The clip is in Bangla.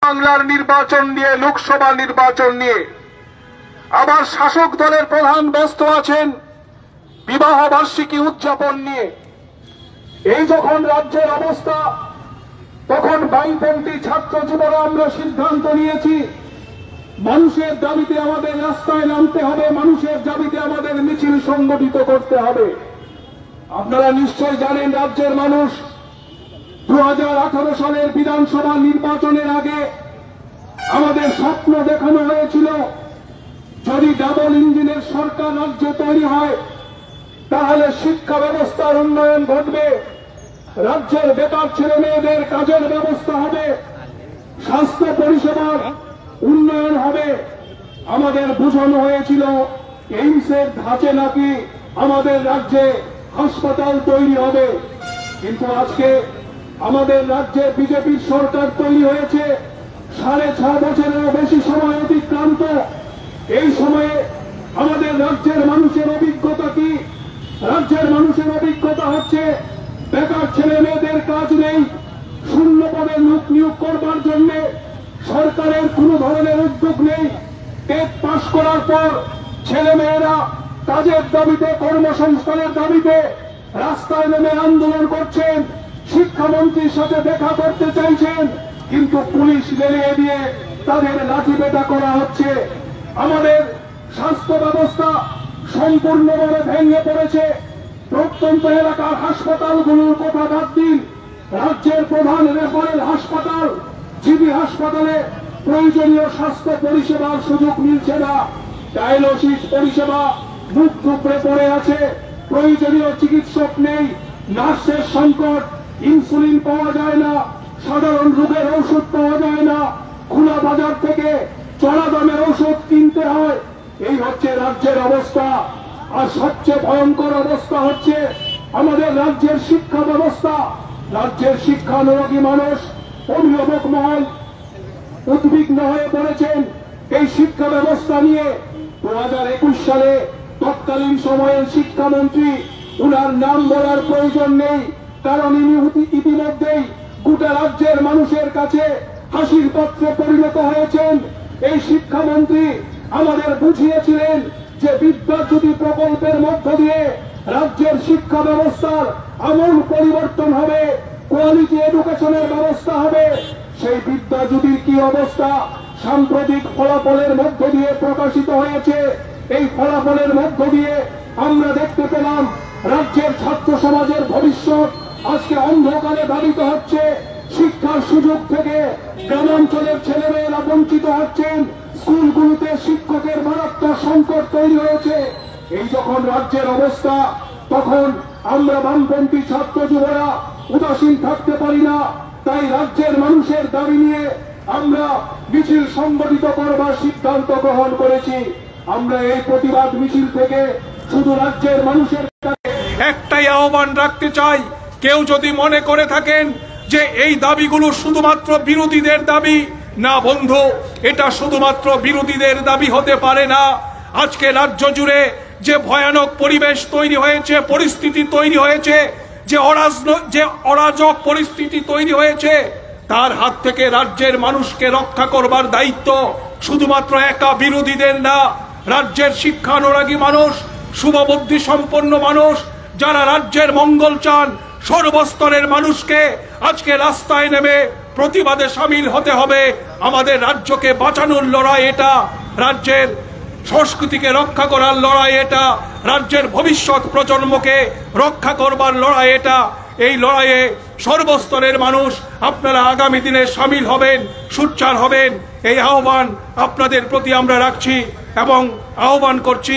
বাংলার নির্বাচন নিয়ে, লোকসভা নির্বাচন নিয়ে। আবার শাসক দলের প্রধান ব্যস্ত আছেন বিবাহ বার্ষিকী উদযাপন নিয়ে। এই যখন রাজ্যের অবস্থা, তখন বামপন্থী ছাত্র যুবরা আমরা সিদ্ধান্ত নিয়েছি মানুষের দাবিতে আমাদের রাস্তায় নামতে হবে, মানুষের দাবিতে আমাদের মিছিল সংগঠিত করতে হবে। আপনারা নিশ্চয় জানেন রাজ্যের মানুষ 2018 সালের বিধানসভা নির্বাচনের আগে আমাদের স্বপ্ন দেখানো হয়েছিল যদি ডাবল ইঞ্জিনের সরকার রাজ্যে তৈরি হয় তাহলে শিক্ষা ব্যবস্থার উন্নয়ন ঘটবে, রাজ্যের বেকার ছেলে মেয়েদের কাজের ব্যবস্থা হবে, স্বাস্থ্য পরিষেবার উন্নয়ন হবে। আমাদের বোঝানো হয়েছিল এইমসের ধাঁচে নাকি আমাদের রাজ্যে হাসপাতাল তৈরি হবে। কিন্তু আজকে আমাদের রাজ্যে বিজেপির সরকার তৈরি হয়েছে, 6.5 বছরেরও বেশি সময় অতিক্রান্ত। এই সময়ে আমাদের রাজ্যের মানুষের অভিজ্ঞতা কি? রাজ্যের মানুষের অভিজ্ঞতা হচ্ছে বেকার ছেলে মেয়েদের কাজ নেই, শূন্য পদে লোক নিয়োগ করবার জন্য সরকারের কোন ধরনের উদ্যোগ নেই। টেট পাশ করার পর ছেলে মেয়েরা কাজের দাবিতে, কর্মসংস্থানের দাবিতে রাস্তায় নেমে আন্দোলন করছেন, শিক্ষামন্ত্রীর সাথে দেখা করতে চাইছেন, কিন্তু পুলিশ লেলিয়ে দিয়ে তাদের লাঠিপেটা করা হচ্ছে। আমাদের স্বাস্থ্য ব্যবস্থা সম্পূর্ণভাবে ভেঙে পড়েছে। প্রত্যন্ত এলাকার হাসপাতালগুলোর কথা বাদ দিন, রাজ্যের প্রধান রেফারেল হাসপাতাল জিবি হাসপাতালে প্রয়োজনীয় স্বাস্থ্য পরিষেবার সুযোগ মিলছে না। ডায়ালিসিস পরিষেবা মুখ থুবড়ে পড়ে আছে, প্রয়োজনীয় চিকিৎসক নেই, নার্সের সংকট, ইনসুলিন পাওয়া যায় না, সাধারণ রোগের ঔষধ পাওয়া যায় না, খোলা বাজার থেকে চড়া দামের ঔষধ কিনতে হয়। এই হচ্ছে রাজ্যের অবস্থা। আর সবচেয়ে ভয়ঙ্কর অবস্থা হচ্ছে আমাদের রাজ্যের শিক্ষা ব্যবস্থা। রাজ্যের শিক্ষানুরাগী মানুষ, অভিভাবক মহল উদ্বিগ্ন হয়ে পড়েছেন এই শিক্ষা ব্যবস্থা নিয়ে। 2021 সালে তৎকালীন সময়ের শিক্ষামন্ত্রী, উনার নাম বলার প্রয়োজন নেই, কারণ ইনি ইতিমধ্যেই গোটা রাজ্যের মানুষের কাছে হাসির পাত্রে পরিণত হয়েছেন। এই শিক্ষামন্ত্রী আমাদের বুঝিয়েছিলেন যে বিদ্যাজ্যোতি প্রকল্পের মধ্য দিয়ে রাজ্যের শিক্ষা ব্যবস্থার আমূল পরিবর্তন হবে, কোয়ালিটি এডুকেশনের ব্যবস্থা হবে। সেই বিদ্যাজ্যোতির কি অবস্থা সাম্প্রতিক ফলাফলের মধ্য দিয়ে প্রকাশিত হয়েছে। এই ফলাফলের মধ্য দিয়ে আমরা দেখতে পেলাম রাজ্যের ছাত্র সমাজের ভবিষ্যৎ আজকে অন্ধকারে ধাবিত হচ্ছে। শিক্ষার সুযোগ থেকে গ্রামাঞ্চলের ছেলেমেয়েরা বঞ্চিত হচ্ছেন, স্কুলগুলোতে শিক্ষকের মারাত্মক সংকট তৈরি হয়েছে। এই যখন রাজ্যের অবস্থা, তখন আমরা বামপন্থী ছাত্র যুবরা উদাসীন থাকতে পারি না। তাই রাজ্যের মানুষের দাবি নিয়ে আমরা মিছিল সংগঠিত করবার সিদ্ধান্ত গ্রহণ করেছি। আমরা এই প্রতিবাদ মিছিল থেকে শুধু রাজ্যের মানুষের একটাই আহ্বান রাখতে চাই, কেউ যদি মনে করে থাকেন যে এই দাবিগুলো শুধুমাত্র বিরোধীদের দাবি, না বন্ধু, এটা শুধুমাত্র বিরোধীদের দাবি হতে পারে না। আজকে রাজ্য জুড়ে যে ভয়ানক পরিবেশ তৈরি হয়েছে, পরিস্থিতি তৈরি হয়েছে, যে অরাজক পরিস্থিতি তৈরি হয়েছে, তার হাত থেকে রাজ্যের মানুষকে রক্ষা করবার দায়িত্ব শুধুমাত্র একা বিরোধীদের না। রাজ্যের শিক্ষানুরাগী মানুষ, শুভবুদ্ধি সম্পন্ন মানুষ, যারা রাজ্যের মঙ্গল চান, সর্বস্তরের মানুষকে আজকে রাস্তায় নেমে প্রতিবাদে সামিল হতে হবে। আমাদের রাজ্যকে বাঁচানোর লড়াই এটা, রাজ্যের সংস্কৃতিকে রক্ষা করার লড়াই এটা, রাজ্যের ভবিষ্যৎ প্রজন্মকে রক্ষা করবার লড়াই এটা। এই লড়াইয়ে সর্বস্তরের মানুষ আপনারা আগামী দিনে সামিল হবেন, সোচ্চার হবেন, এই আহ্বান আপনাদের প্রতি আমরা রাখছি এবং আহ্বান করছি।